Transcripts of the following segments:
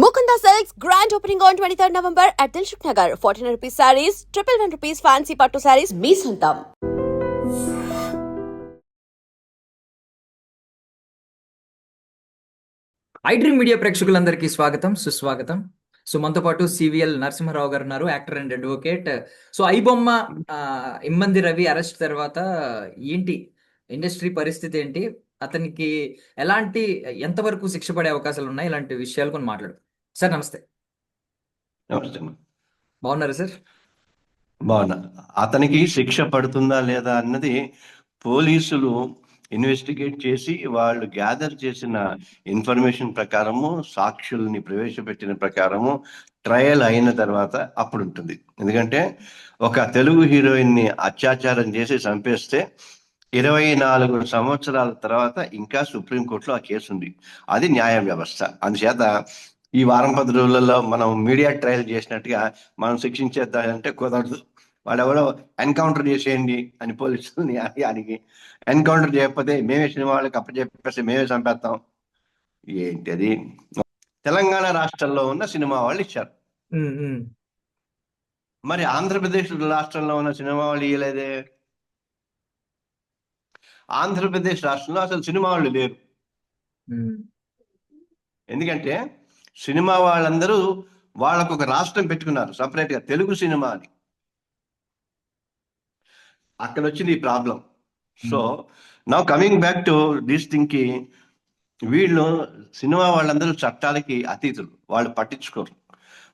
Mukunda Silks grand opening on 23rd November at Dilshuk Nagar. 1400 rupees sarees, 111 rupees fancy pattu sarees, మీ సొంతం. IDream media ప్రేక్షకులందరికీ స్వాగతం సుస్వాగతం. So మనతో పాటు సివిఎల్ నరసింహారావు గారు ఉన్నారు, actor and advocate. So iBomma Immandi Ravi arrest తర్వాత ఏంటి ఇండస్ట్రీ పరిస్థితి ఏంటి, అతనికి ఎలాంటి ఎంతవరకు శిక్ష పడే అవకాశాలు ఉన్నాయి, ఇలాంటి విషయాలు కొన్ని మాట్లాడు. సార్ నమస్తే. నమస్తే. బాగున్నారు సార్? బాగున్నా. అతనికి శిక్ష పడుతుందా లేదా అన్నది పోలీసులు ఇన్వెస్టిగేట్ చేసి వాళ్ళు గ్యాదర్ చేసిన ఇన్ఫర్మేషన్ ప్రకారము, సాక్షుల్ని ప్రవేశపెట్టిన ప్రకారము ట్రయల్ అయిన తర్వాత అప్పుడు ఉంటుంది. ఎందుకంటే ఒక తెలుగు హీరోయిన్ని అత్యాచారం చేసి చంపేస్తే 24 సంవత్సరాల తర్వాత ఇంకా సుప్రీంకోర్టులో ఆ కేసు ఉంది. అది న్యాయ వ్యవస్థ. అందుచేత ఈ వారం 10 రోజులలో మనం మీడియా ట్రయల్ చేసినట్టుగా మనం శిక్షించేద్దామంటే కుదరదు. వాడెవరో ఎన్కౌంటర్ చేసేయండి అని పోలీసులని అడిగి ఎన్కౌంటర్ చేయకపోతే మేమే సినిమా వాళ్ళకి అప్పచెప్పేస్తే మేమే చంపేస్తాం. ఏంటి అది? తెలంగాణ రాష్ట్రంలో ఉన్న సినిమా వాళ్ళు ఇచ్చారు, మరి ఆంధ్రప్రదేశ్ రాష్ట్రంలో ఉన్న సినిమా వాళ్ళు ఇవ్వలేదే. ఆంధ్రప్రదేశ్ రాష్ట్రంలో అసలు సినిమా వాళ్ళు లేరు. ఎందుకంటే సినిమా వాళ్ళందరూ వాళ్ళకు ఒక రాష్ట్రం పెట్టుకున్నారు సపరేట్ గా, తెలుగు సినిమా అని. అక్కడ వచ్చింది ఈ problem. So now coming back to this thing కి, వీళ్ళు సినిమా వాళ్ళందరూ చట్టాలకి అతీతులు, వాళ్ళు పట్టించుకోరు.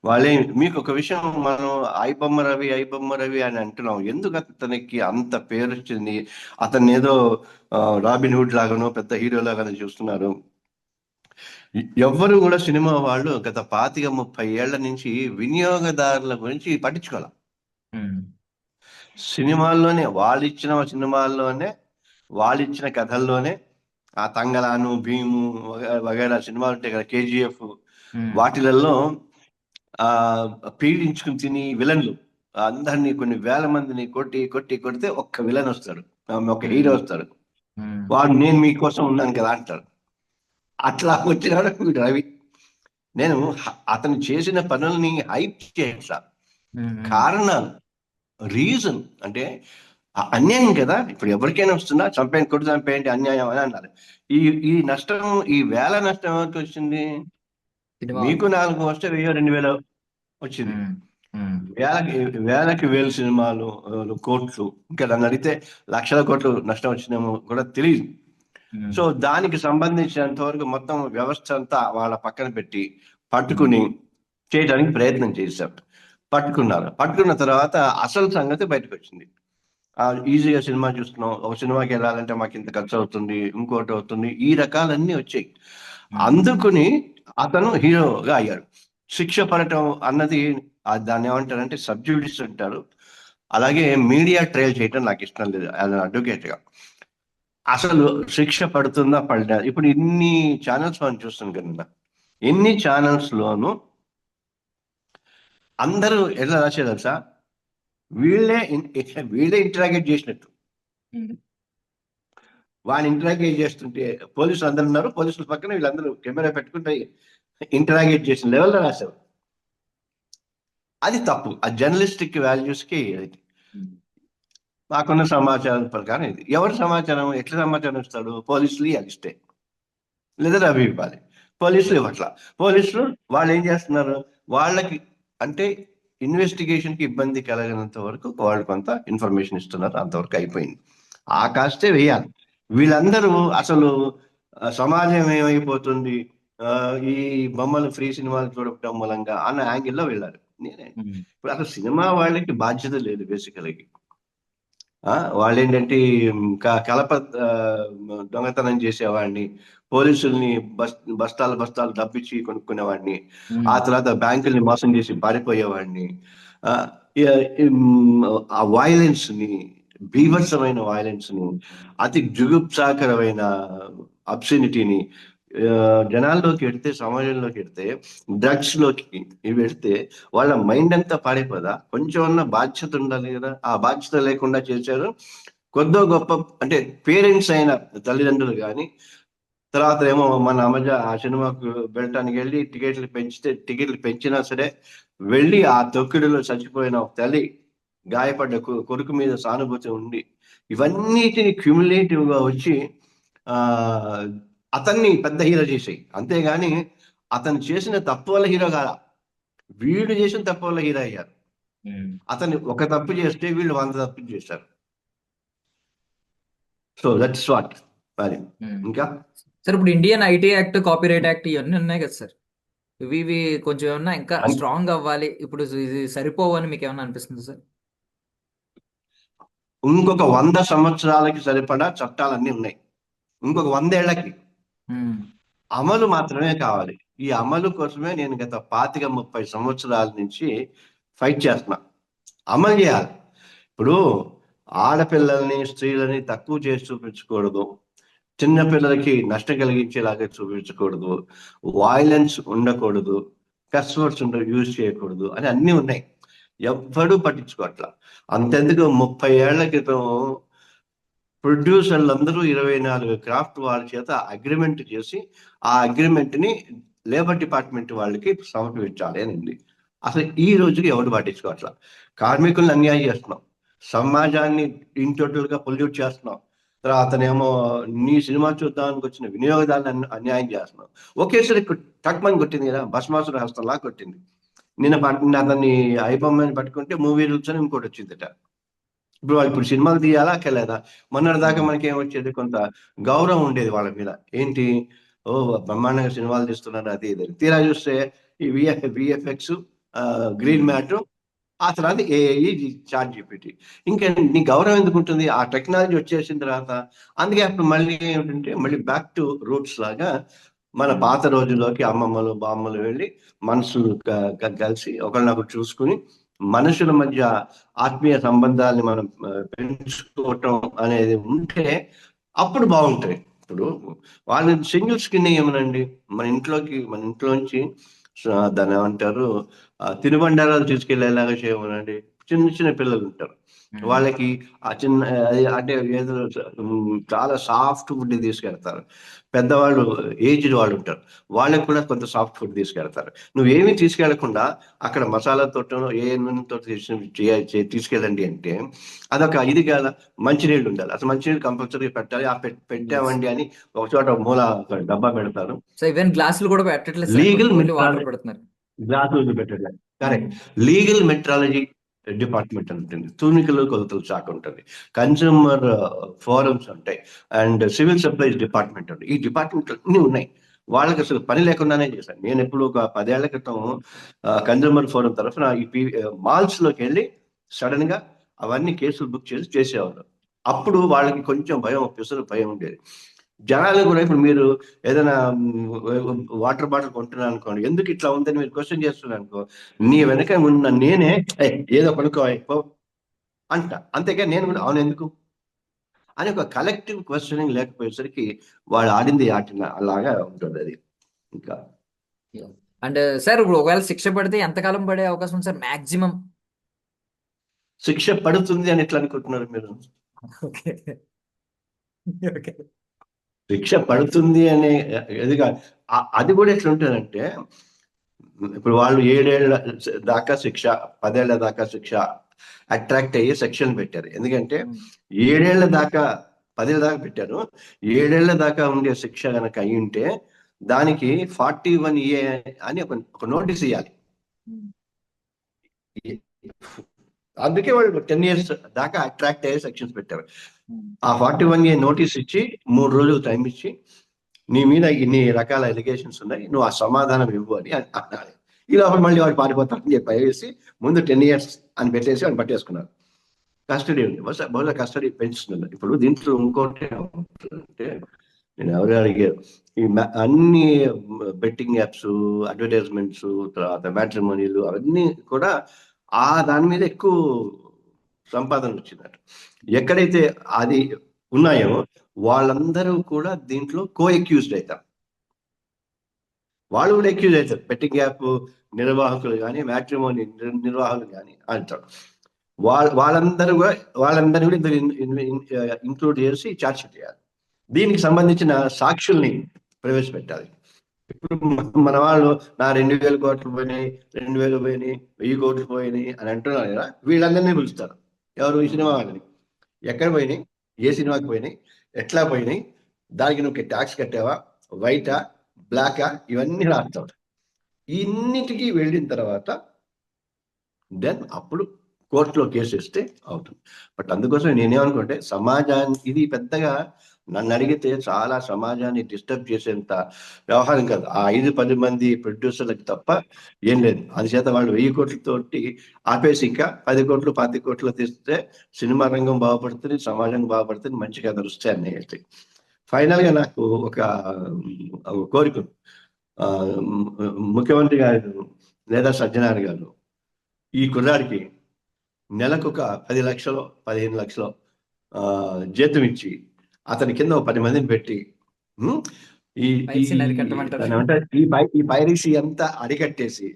వాళ్ళే మీకు ఒక విషయం, మనం ఐబొమ్మ రవి అని అంటున్నాం. ఎందుకు అతనికి అంత పేరు వచ్చింది? అతన్ని ఏదో రాబిన్ హుడ్ లాగానో పెద్ద హీరో లాగానో చూస్తున్నారు. ఎవ్వరు కూడా సినిమా వాళ్ళు గత 25-30 ఏళ్ల నుంచి వినియోగదారుల గురించి పట్టించుకోవాలి. సినిమాల్లోనే వాళ్ళిచ్చిన కథల్లోనే ఆ తంగలాను, భీము వగైరా సినిమాలు ఉంటాయి కదా, కేజీఎఫ్, వాటిలలో పీడించుకుని తిని విలన్లు అందరినీ కొన్ని వేల మందిని కొడితే ఒక్క విలన్ వస్తాడు, ఒక హీరో వస్తాడు. వాడు నేను మీకోసం ఉన్నాను కదా అంటాడు. అట్లా వచ్చినాడు వీడు రవి. నేను అతను చేసిన పనుల్ని హైప్ చేసా. కారణాలు, రీజన్ అంటే అన్యాయం కదా. ఇప్పుడు ఎవరికైనా వస్తుందా? చంపేయండి అన్యాయం అని అన్నారు. ఈ నష్టం, ఈ వేల నష్టం ఎవరికి వచ్చింది? మీకు 4 వస్తే 1000-2000 వచ్చింది. వేలకి వేలు సినిమాలు, కోట్లు, ఇంకా నన్ను అడిగితే లక్షల కోట్లు నష్టం వచ్చినేమో కూడా తెలియదు. సో దానికి సంబంధించినంత వరకు మొత్తం వ్యవస్థ అంతా వాళ్ళ పక్కన పెట్టి పట్టుకుని చేయడానికి ప్రయత్నం చేశారు. పట్టుకున్న తర్వాత అసలు సంగతి బయటకు వచ్చింది. ఈజీగా సినిమా చూస్తున్నాం, ఒక సినిమాకి వెళ్ళాలంటే మాకు ఇంత ఖర్చు అవుతుంది, ఇంకోటి అవుతుంది, ఈ రకాలన్నీ వచ్చాయి. అందుకుని అతను హీరోగా అయ్యాడు. శిక్ష పడటం అన్నది దాన్ని ఏమంటారంటే సబ్జుడిస్ అంటారు. అలాగే మీడియా ట్రయల్ చేయటం నాకు ఇష్టం లేదు యాజ్ అన్ అడ్వకేట్ గా. అసలు శిక్ష పడుతుందా పడదా? ఇప్పుడు ఇన్ని ఛానల్స్ మనం చూస్తాం కదా, ఎన్ని ఛానల్స్ లోను అందరూ ఎలా రాసేది తెలుసా? వీళ్ళే ఇంటరాగేట్ చేసినట్టు. వాడిని ఇంటరాగేట్ చేస్తుంటే పోలీసులు అందరు ఉన్నారు, పోలీసుల పక్కన వీళ్ళందరూ కెమెరా పెట్టుకుంటే ఇంటరాగేట్ చేసిన లెవెల్లో రాశారు. అది తప్పు. ఆ జర్నలిస్టిక్ వాల్యూస్ కి మాకున్న సమాచారం ప్రకారం ఇది. ఎవరి సమాచారం, ఎట్లా సమాచారం ఇస్తాడు? పోలీసులు ఇస్తే, లేదా రవి ఇవ్వాలి. పోలీసులు ఇవ్వట్లా. పోలీసులు వాళ్ళు ఏం చేస్తున్నారు? వాళ్ళకి అంటే ఇన్వెస్టిగేషన్ కి ఇబ్బంది కలగినంత వరకు వాళ్ళు కొంత ఇన్ఫర్మేషన్ ఇస్తున్నారు, అంతవరకు అయిపోయింది. ఆ కాస్టే వేయాలి. వీళ్ళందరూ అసలు సమాజం ఏమైపోతుంది ఈ బొమ్మలు ఫ్రీ సినిమాలు చూడటం మూలంగా అన్న యాంగిల్లో వెళ్ళారు. నేనే ఇప్పుడు అసలు సినిమా వాళ్ళకి బాధ్యత లేదు బేసికల్గా. వాళ్ళు ఏంటంటే కలప దొంగతనం చేసేవాడిని, పోలీసుల్ని బస్తాలు డబ్బిచ్చి కొనుక్కునేవాడిని, ఆ తర్వాత బ్యాంకుల్ని మోసం చేసి పారిపోయేవాడిని, ఆ వైలెన్స్ ని, బీభత్సమైన వైలెన్స్ ని, అతి జుగుప్సాకరమైన అబ్సినిటీని జనాల్లోకి ఎడితే, సమాజంలోకి ఎడితే, డ్రగ్స్ లోకి ఇవి పెడితే వాళ్ళ మైండ్ అంతా పాడైపోదా? కొంచెం ఉన్న బాధ్యత ఉండాలి కదా. ఆ బాధ్యత లేకుండా చేశారు. కొద్దో గొప్ప అంటే పేరెంట్స్ అయిన తల్లిదండ్రులు కానీ తర్వాత ఏమో మన అమజ ఆ సినిమాకు వెళ్ళటానికి వెళ్ళి టికెట్లు పెంచినా సరే వెళ్ళి ఆ తొక్కిడిలో చచ్చిపోయిన ఒక తల్లి, గాయపడ్డ కొడుకు మీద సానుభూతి ఉండి, ఇవన్నిటిని క్యుములేటివ్ గా వచ్చి ఆ అతన్ని పెద్ద హీరో చేసాయి. అంతేగాని అతను చేసిన తప్పు వల్ల హీరో కాదా, వీడు చేసిన తప్పు వల్ల హీరో అయ్యారు. అతను ఒక తప్పు చేస్తే వీళ్ళు 100 తప్పు చేశారు. So that's what. మరి ఇంకా సార్ ఇప్పుడు Indian IT act, copyright act ఇవన్నీ ఉన్నాయి కదా సార్, ఇవి కొంచెం ఏమన్నా ఇంకా స్ట్రాంగ్ అవ్వాలి, ఇప్పుడు ఇది సరిపోవని మీకు ఏమన్నా అనిపిస్తుంది సార్? ఇంకొక 100 సంవత్సరాలకి సరిపడా చట్టాలన్నీ ఉన్నాయి. ఇంకొక 100 ఏళ్లకి అమలు మాత్రమే కావాలి. ఈ అమలు కోసమే నేను గత 25-30 సంవత్సరాల నుంచి ఫైట్ చేస్తున్నా. అమలు చేయాలి. ఇప్పుడు ఆడపిల్లల్ని, స్త్రీలని తక్కువ చేసి చూపించకూడదు, చిన్నపిల్లలకి నష్టం కలిగించేలాగా చూపించకూడదు, వైలెన్స్ ఉండకూడదు, కస్ వర్డ్స్ యూజ్ చేయకూడదు అని అన్నీ ఉన్నాయి. ఎవ్వడూ పట్టించుకోవట్లా. అంతెందుకు 30 ఏళ్ల క్రితం ప్రొడ్యూసర్లు అందరూ 24 క్రాఫ్ట్ వాళ్ళ చేత అగ్రిమెంట్ చేసి ఆ అగ్రిమెంట్ ని లేబర్ డిపార్ట్మెంట్ వాళ్ళకి సమర్పించాలి అని ఉంది. అసలు ఈ రోజుకి ఎవరు పట్టించుకోవట్లా. కార్మికులను అన్యాయం చేస్తున్నాం, సమాజాన్ని ఇన్ టోటల్ గా పొల్యూట్ చేస్తున్నాం, తర్వాతనేమో నీ సినిమా చూద్దానికి వచ్చిన వినియోగదారులను అన్యాయం చేస్తున్నాం. ఒకేసారి టక్మని కొట్టింది కదా, భస్మాసుర హస్తంలా కొట్టింది. నిన్న అతన్ని ఐబొమ్మని పట్టుకుంటే మూవీ రూల్స్ అని ఇంకోటి వచ్చిందట. ఇప్పుడు సినిమాలు తీయాలా అక్కర్లేదా? మొన్నటి దాకా మనకి ఏమొచ్చేది, కొంత గౌరవం ఉండేది వాళ్ళ మీద. ఏంటి, ఓ బ్రహ్మాండంగా సినిమాలు తీస్తున్నారు అది ఇది. తీరా చూస్తే ఈ విఎఫ్ఎక్స్, గ్రీన్ మ్యాటర్, ఆ తర్వాత ఏఐ, చాట్ జీపీటీ. ఇంకా నీ గౌరవం ఎందుకు ఉంటుంది? ఆ టెక్నాలజీ వచ్చేసిన తర్వాత. అందుకే అప్పుడు మళ్ళీ ఏమిటంటే మళ్ళీ బ్యాక్ టు రూట్స్ లాగా మన పాత రోజుల్లోకి అమ్మమ్మలు బామ్మలు వెళ్ళి మనసులు కలిసి ఒకరినొకరు చూసుకుని మనుషుల మధ్య ఆత్మీయ సంబంధాన్ని మనం పెంచుకోవటం అనేది ఉంటే అప్పుడు బాగుంటాయి. ఇప్పుడు వాళ్ళు సింగిల్ స్కిన్ ఏమనండి, మన ఇంట్లోంచి దాన్ని ఏమంటారు, తినుబండారాలు తీసుకెళ్లేలాగా చేయమనండి. చిన్న చిన్న పిల్లలు ఉంటారు, వాళ్ళకి ఆ చిన్న అంటే ఏదో చాలా సాఫ్ట్ ఫుడ్ తీసుకెళ్తారు. పెద్దవాళ్ళు ఏజ్డ్ వాళ్ళు ఉంటారు, వాళ్ళకి కూడా కొంత సాఫ్ట్ ఫుడ్ తీసుకెళ్తారు. నువ్వేమీ తీసుకెళ్లకుండా అక్కడ మసాలాతో ఏ నూనెతో తీసుకెళ్ళండి అంటే అదొక ఇది కాదా. మంచినీళ్ళు ఉండాలి, అసలు మంచినీళ్ళు కంపల్సరీ పెట్టాలి. ఆ పెట్టామండి అని ఒక చోట మూల డబ్బా పెడతారు. గ్లాసులు కూడా పెట్టట్లేదు, లీగల్ వాటర్ పెడుతున్నారు, గ్లాసులు పెట్టాలి. కరెక్ట్. లీగల్ మెట్రాలజీ డిపార్ట్మెంట్ ఉంటుంది, తూనికలు కొలతల శాఖ ఉంటుంది, కన్స్యూమర్ ఫోరమ్స్ ఉంటాయి, అండ్ సివిల్ సప్లైస్ డిపార్ట్మెంట్ ఉంటుంది. ఈ డిపార్ట్మెంట్ అన్ని ఉన్నాయి. వాళ్ళకి అసలు పని లేకుండానే చేశాను. నేను ఎప్పుడు ఒక 10 ఏళ్ల క్రితం కన్స్యూమర్ ఫోరం తరఫున ఈ మాల్స్ లోకి వెళ్ళి సడన్ గా అవన్నీ కేసులు బుక్ చేసేవాళ్ళు. అప్పుడు వాళ్ళకి కొంచెం భయం, భయం ఉండేది. జనాలు కూడా ఇప్పుడు మీరు ఏదైనా వాటర్ బాటిల్ కొంటున్నా అనుకోండి, ఎందుకు ఇట్లా ఉందని మీరు క్వశ్చన్ చేస్తున్నారు అనుకో, నీ వెనక ఉన్న నేనే ఏదో కొనుక్కో అంట. అంతేగా నేను కూడా అవును ఎందుకు అని ఒక కలెక్టివ్ క్వశ్చనింగ్ లేకపోయేసరికి వాళ్ళు ఆడింది ఆటిన అలాగా ఉంటుంది అది. ఇంకా అంటే సార్ ఇప్పుడు ఒకవేళ శిక్ష పడితే ఎంతకాలం పడే అవకాశం ఉంది సార్ మాక్సిమం? శిక్ష పడుతుంది అని ఎట్లా అనుకుంటున్నారు మీరు? శిక్ష పడుతుంది అనే అది కూడా ఎట్లా ఉంటుందంటే, ఇప్పుడు వాళ్ళు 7 ఏళ్ల దాకా శిక్ష, 10 ఏళ్ల దాకా శిక్ష అట్రాక్ట్ అయ్యి సెక్షన్ పెట్టారు. ఎందుకంటే 7 ఏళ్ల దాకా 10 ఏళ్ల దాకా పెట్టారు. 7 ఏళ్ల దాకా ఉండే శిక్ష కనుక అయి ఉంటే దానికి 41A అని ఒక నోటీస్ ఇవ్వాలి. అందుకే వాళ్ళు 10 years దాకా అట్రాక్ట్ అయ్యే సెక్షన్స్ పెట్టారు. ఆ 41A నోటీస్ ఇచ్చి 3 రోజులు టైం ఇచ్చి నీ మీద ఇన్ని రకాల ఎలిగేషన్స్ ఉన్నాయి, నువ్వు ఆ సమాధానం ఇవ్వు అని అన్నారు. ఈ లోపల మళ్ళీ వాడు పారిపోతారని చెప్పి వేసి ముందు 10 years అని పెట్టేసి వాళ్ళు పట్టేసుకున్నారు. కస్టడీ ఉంది, బహుశా కస్టడీ పెంచుతున్నారు. ఇప్పుడు దీంట్లో ఇంకోటి అంటే, నేను ఎవరు అడిగారు, ఈ అన్ని బెట్టింగ్ యాప్స్, అడ్వర్టైజ్మెంట్స్, తర్వాత మ్యాట్రిమోనీలు అవన్నీ కూడా ఆ దాని మీద ఎక్కువ సంపాదన వచ్చిందట. ఎక్కడైతే అది ఉన్నాయో వాళ్ళందరూ కూడా దీంట్లో కో-అక్యూజ్డ్ అవుతారు. వాళ్ళు కూడా అక్యూజ్ అవుతారు. బెట్టింగ్ యాప్ నిర్వాహకులు కానీ, మ్యాట్రిమోనీ నిర్వాహకులు కానీ అంటారు. వాళ్ళందరూ కూడా ఇంక్లూడ్ చేసి ఛార్జ్ షీట్ చేయాలి. దీనికి సంబంధించిన సాక్షుల్ని ప్రవేశపెట్టాలి. ఇప్పుడు మన వాళ్ళు నా 2,000 కోట్లు పోయినాయి, 2,000 పోయినాయి, 1000 కోట్లు పోయినాయి అని అంటున్నారు కదా, వీళ్ళందరినీ పిలుస్తారు. ఎవరు? ఈ సినిమా వాళ్ళని. ఎక్కడ పోయినాయి, ఏ సినిమాకి పోయినాయి, ఎట్లా పోయినాయి, దానికి నువ్వు ట్యాక్స్ కట్టావా, వైటా, బ్లాకా, ఇవన్నీ రాస్తావు. ఇన్నిటికీ వెళ్ళిన తర్వాత దెన్ అప్పుడు కోర్టులో కేసు ఇస్తే అవుతుంది. బట్ అందుకోసం నేనేమనుకుంటే సమాజానికి ఇది పెద్దగా నన్ను అడిగితే చాలా సమాజాన్ని డిస్టర్బ్ చేసేంత వ్యవహారం కాదు. ఆ 5-10 మంది ప్రొడ్యూసర్లకు తప్ప ఏం లేదు. అందుచేత వాళ్ళు 1000 కోట్లతోటి ఆపేసి ఇంకా 10 కోట్లు 25 కోట్లు తీస్తే సినిమా రంగం బాగుపడుతుంది, సమాజం బాగుపడుతుంది, మంచి కథలు వస్తాయి అన్నీ అయితే. ఫైనల్ గా నాకు ఒక కోరిక, ఆ, ముఖ్యమంత్రి గారు లేదా సజ్జనార్ గారు ఈ కుర్రాడికి నెలకు ఒక 10 లక్షలు 15 లక్షలు జీతం ఇచ్చి అతని కింద ఒక 10 మందిని పెట్టి ఈ పైరసీని అరికట్టమంటారు. దాన్ని ఏమంటారు, ఈ పైరసీ అంతా అరికట్టేసి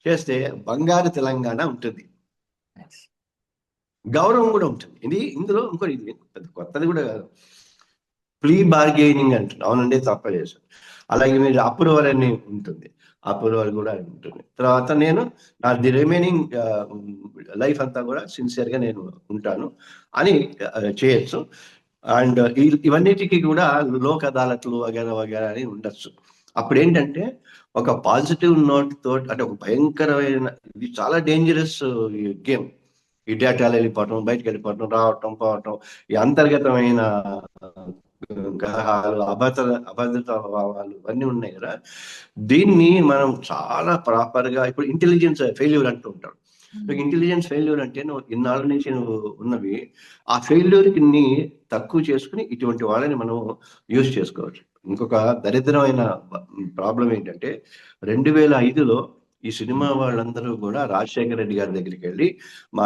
చేస్తే బంగారు తెలంగాణ ఉంటుంది, గౌరవం కూడా ఉంటుంది. ఇందులో ఇంకోటి, ఇది పెద్ద కొత్తది కూడా కాదు, ప్లీ బార్గెయినింగ్ అంటుంది. అవునండి, తప్ప చేశాను. అలాగే మీరు అప్రూవల్ అని ఉంటుంది, అప్రూవల్ కూడా ఉంటుంది. తర్వాత నేను నా రిమైనింగ్ లైఫ్ అంతా కూడా సిన్సియర్గా నేను ఉంటాను అని చేయొచ్చు. అండ్ ఇవన్నిటికీ కూడా లోక్ అదాలత్లు వగేరా వగేరా అని ఉండొచ్చు. అప్పుడు ఏంటంటే ఒక పాజిటివ్ నోట్ తోటి, అంటే ఒక భయంకరమైన, ఇది చాలా డేంజరస్ గేమ్. ఈ డేటాలు వెళ్ళిపోవటం, బయటకు వెళ్ళిపోవటం, రావటం పోవటం, ఈ అంతర్గతమైన గ్రహాలు, అభద్రత భావాలు ఇవన్నీ ఉన్నాయి కదా. దీన్ని మనం చాలా ప్రాపర్గా, ఇప్పుడు ఇంటెలిజెన్స్ ఫెయిల్యూర్ అంటూ ఉంటాం. ఇంటెలిజెన్స్ ఫెయిల్యూర్ అంటే నువ్వు ఇన్నాళ్ళ నుంచి నువ్వు ఉన్నవి, ఆ ఫెయిల్యూర్కి ని తక్కువ చేసుకుని ఇటువంటి వాళ్ళని మనం యూజ్ చేసుకోవచ్చు. ఇంకొక దరిద్రమైన ప్రాబ్లం ఏంటంటే 2005లో ఈ సినిమా వాళ్ళందరూ కూడా రాజశేఖర రెడ్డి గారి దగ్గరికి వెళ్ళి మా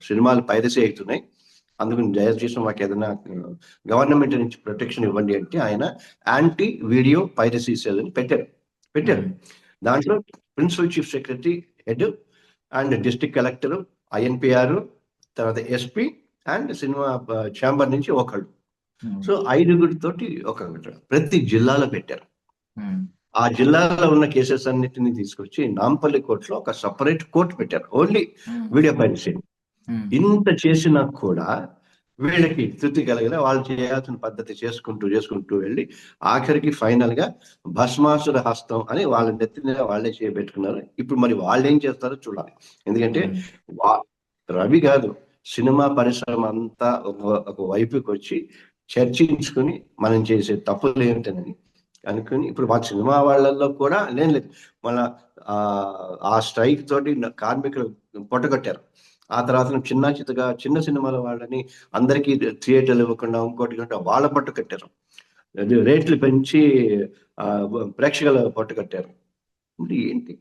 సినిమాలు పైరసీ అవుతున్నాయి, అందుకని దయచేసి మాకు ఏదైనా గవర్నమెంట్ నుంచి ప్రొటెక్షన్ ఇవ్వండి అంటే ఆయన యాంటీ వీడియో పైరసీ సెల్ అని పెట్టారు. దాంట్లో principal chief secretary head and district collector, INPR, తర్వాత SP అండ్ సినిమా ఛాంబర్ నుంచి ఒకళ్ళు. సో 5గురితోటి ఒకళ్ళు ప్రతి జిల్లాలో పెట్టారు. ఆ జిల్లాలో ఉన్న కేసెస్ అన్నిటిని తీసుకొచ్చి నాంపల్లి కోర్టులో ఒక సపరేట్ కోర్టు పెట్టారు, ఓన్లీ వీడియో పైరసీ. ఇంత చేసినా కూడా వీళ్ళకి తృప్తి కలిగిన వాళ్ళు చేయాల్సిన పద్ధతి చేసుకుంటూ వెళ్ళి ఆఖరికి ఫైనల్ గా భస్మాసుర హస్తం అని వాళ్ళ నెత్తిన వాళ్ళే చేయబెట్టుకున్నారు. ఇప్పుడు మరి వాళ్ళు ఏం చేస్తారో చూడాలి. ఎందుకంటే రవి కాదు, సినిమా పరిశ్రమ అంతా ఒక వైపుకి వచ్చి చర్చించుకుని మనం చేసే తప్పులు ఏమిటని అనుకుని ఇప్పుడు మా సినిమా వాళ్ళల్లో కూడా లేదు, మన ఆ స్ట్రైక్ తోటి కార్మికులు పొట్టగొట్టారు. ఆ తర్వాత చిన్న సినిమాల వాళ్ళని అందరికీ థియేటర్లు ఇవ్వకుండా ఇంకోటి వాళ్ళ పట్టు కట్టారు, రేట్లు పెంచి ప్రేక్షకుల పట్టు కట్టారు. ఏంటి?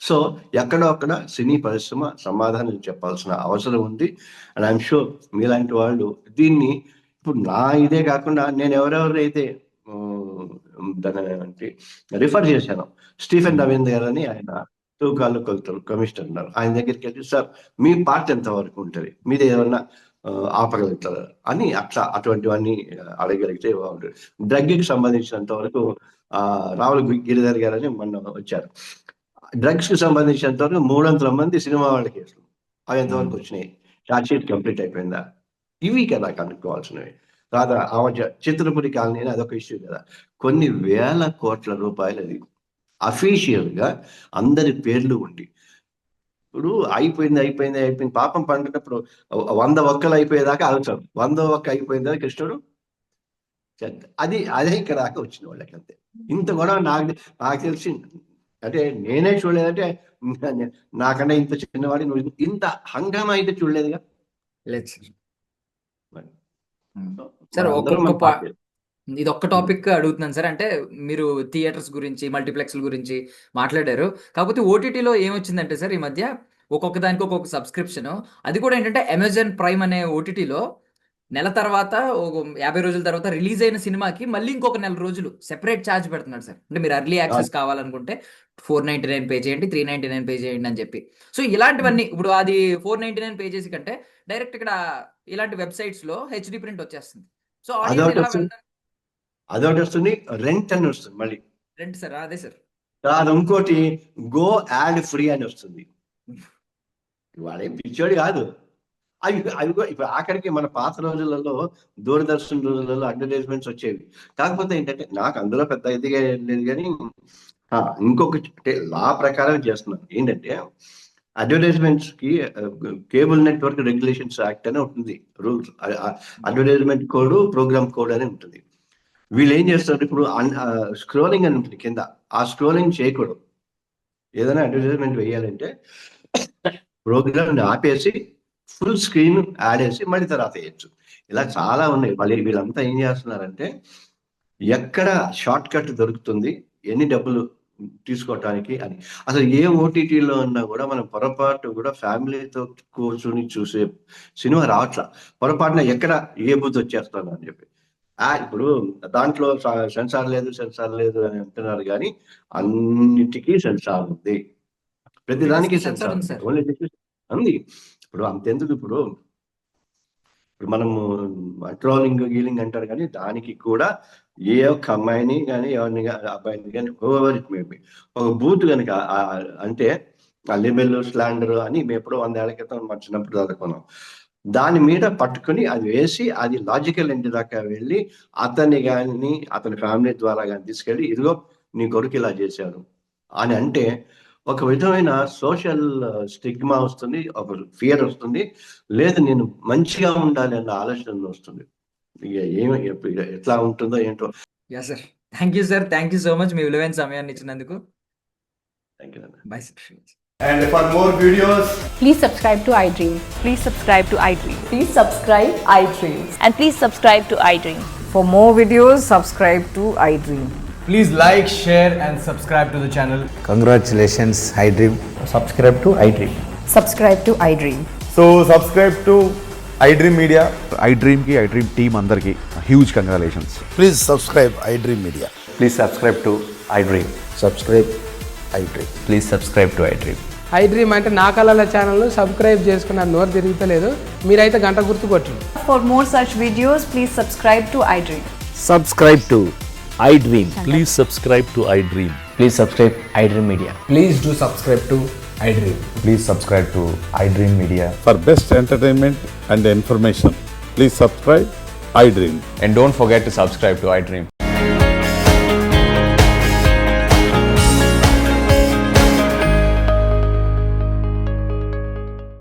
సో ఎక్కడో అక్కడ సినీ పరిశ్రమ సమాధానం చెప్పాల్సిన అవసరం ఉంది. అండ్ ఐఎమ్ షూర్ మీలాంటి వాళ్ళు దీన్ని, ఇప్పుడు నా ఇదే కాకుండా నేను ఎవరెవరైతే దాన్ని రిఫర్ చేశాను, స్టీఫెన్ రవీంద్ర గారు అని, ఆయన తూకాలు కొలతలు కమిషనర్ ఉన్నారు, ఆయన దగ్గరికి వెళ్ళి సార్ మీ పార్ట్ ఎంత వరకు ఉంటుంది, మీది ఏమన్నా ఆపగలుగుతారు అని అటువంటివన్నీ అడగలిగితే బాగుంటుంది. డ్రగ్కి సంబంధించినంత వరకు రావుల గిరిధర్ గారు అని మొన్న వచ్చారు. డ్రగ్స్ కి సంబంధించినంత వరకు 300 మంది సినిమా వాళ్ళ కేసులు అవి ఎంతవరకు వచ్చినాయి, ఛార్జ్ షీట్ కంప్లీట్ అయిపోయిందా, ఇవి కదా కనుక్కోవాల్సినవి. తర్వాత ఆ మధ్య చిత్రపురి కాలనీ అని అదొక ఇష్యూ కదా, కొన్ని వేల కోట్ల రూపాయలు అది అఫీషియల్ గా అందరి పేర్లు ఉండి, ఇప్పుడు అయిపోయింది పాపం పండినప్పుడు 100 ఒక్కలు అయిపోయేదాకా ఆగుతాడు, 100 ఒక్క అయిపోయిందా కృష్ణుడు, అదే ఇక్కడ దాకా వచ్చిన వాళ్ళకి అంతే. ఇంత కూడా నాకు తెలిసి, అంటే నేనే చూడలేదంటే నాకన్నా ఇంత చిన్నవాడి నువ్వు ఇంత హంగామా అయితే చూడలేదుగా. లేదు సార్. ఇది ఒక్క టాపిక్ అడుగుతున్నాను సార్, అంటే మీరు థియేటర్స్ గురించి, మల్టీప్లెక్స్ల గురించి మాట్లాడారు. కాకపోతే ఓటీటీలో ఏమొచ్చిందంటే సార్ ఈ మధ్య ఒక్కొక్క దానికి ఒక్కొక్క సబ్స్క్రిప్షన్, అది కూడా ఏంటంటే అమెజాన్ ప్రైమ్ అనే ఓటీటీలో నెల తర్వాత 50 రోజుల తర్వాత రిలీజ్ అయిన సినిమాకి మళ్ళీ ఇంకొక నెల రోజులు సెపరేట్ ఛార్జ్ పెడుతున్నాడు సార్. అంటే మీరు ఎర్లీ యాక్సెస్ కావాలనుకుంటే 499 పే చేయండి, 399 పే చేయండి అని చెప్పి. సో ఇలాంటివన్నీ ఇప్పుడు అది 499 పే చేసి కంటే డైరెక్ట్ ఇక్కడ ఇలాంటి వెబ్సైట్స్ లో HD ప్రింట్ వచ్చేస్తుంది. సో అదొకటి వస్తుంది, రెంట్ అని వస్తుంది మళ్ళీ. రెంట్ సార్, అదే సార్. అది ఇంకోటి గో యాడ్ ఫ్రీ అని వస్తుంది. వాడేం పిచ్చోడు కాదు. అవి అవి ఇప్పుడు ఆఖరికి మన పాత రోజులలో దూరదర్శన్ రోజులలో అడ్వర్టైజ్మెంట్స్ వచ్చేవి. కాకపోతే ఏంటంటే నాకు అందులో పెద్ద ఇదిగా లేదు, కానీ ఇంకొకటి అంటే లా ప్రకారం చేస్తున్నాను. ఏంటంటే అడ్వర్టైజ్మెంట్స్ కి కేబుల్ నెట్వర్క్ రెగ్యులేషన్స్ యాక్ట్ అని ఉంటుంది, rules. Advertisement code, programme code అని ఉంటుంది. వీళ్ళు ఏం చేస్తారు, ఇప్పుడు స్క్రోలింగ్ అని ఉంటుంది కింద, ఆ స్క్రోలింగ్ చేయకూడదు. ఏదైనా అడ్వర్టైజ్మెంట్ వేయాలంటే ప్రోగ్రామ్ ఆపేసి ఫుల్ స్క్రీన్ యాడ్ చేసి మళ్ళీ తర్వాత వేయచ్చు. ఇలా చాలా ఉన్నాయి. మళ్ళీ వీళ్ళంతా ఏం చేస్తున్నారంటే ఎక్కడ షార్ట్ కట్ దొరుకుతుంది, ఎన్ని డబ్బులు తీసుకోవటానికి అని. అసలు ఏ ఓటీటీలో ఉన్నా కూడా మనం పొరపాటు కూడా ఫ్యామిలీతో కూర్చుని చూసే సినిమా రావట్లా. పొరపాటున ఎక్కడ ఏ బుద్ధి వచ్చేస్తాను అని చెప్పి. ఇప్పుడు దాంట్లో సెన్సార్ లేదు అని అంటున్నారు, కానీ అన్నిటికీ సెన్సార్ ఉంది, ప్రతిదానికి సెన్సార్ ఉంది. ఇప్పుడు అంతెందుకు, ఇప్పుడు మనము ట్రోలింగ్ గీలింగ్ అంటారు, కానీ దానికి కూడా ఏ ఒక్క అమ్మాయిని కానీ ఎవరిని అబ్బాయిని కానీ ఒక బూత్ కనుక అంటే ఆ లిబెల్ స్లాండర్ అని మేము ఎప్పుడో 100 ఏళ్ల క్రితం మన చిన్నప్పుడు చదువుకున్నాం. దాని మీద పట్టుకుని అది వేసి అది లాజికల్ ఎండ్ దాకా వెళ్ళి అతన్ని కానీ అతని ఫ్యామిలీ ద్వారా కానీ తీసుకెళ్ళి ఇదిగో నీ కొడుకు ఇలా చేశారు అని అంటే ఒక విధమైన సోషల్ స్టిగ్మా వస్తుంది, ఒక ఫియర్ వస్తుంది, లేదు నేను మంచిగా ఉండాలి అన్న ఆలోచన వస్తుంది. ఇక ఎట్లా ఉంటుందో ఏంటో. Yeah sir, thank you sir, thank you so much మీ విలువైన సమయాన్ని ఇచ్చినందుకు. Thank you. Bye sir. And for more videos, Please subscribe to iDream. Please subscribe to iDream. Please subscribe iDream. And please subscribe to iDream. For more videos, subscribe to iDream. please like, share and subscribe to the channel. Congratulations, iDream. Subscribe to iDream. Subscribe to iDream. So subscribe to iDream Media. iDream ki iDream team andarki huge congratulations. Please subscribe iDream Media. Please subscribe to iDream. Subscribe iDream. Please subscribe to iDream. iDream అంటే నా కళల channel subscribe చేసుకున్న నోరు తిరుగుతలేదు, మీరైతే గంట గుర్తు కొట్టండి. For more such videos, please subscribe to iDream. Subscribe to iDream. Please subscribe to iDream. Please subscribe iDream Media. Please do subscribe to iDream. Please subscribe to iDream Media. For best entertainment and information, please subscribe iDream. And don't forget to subscribe to iDream.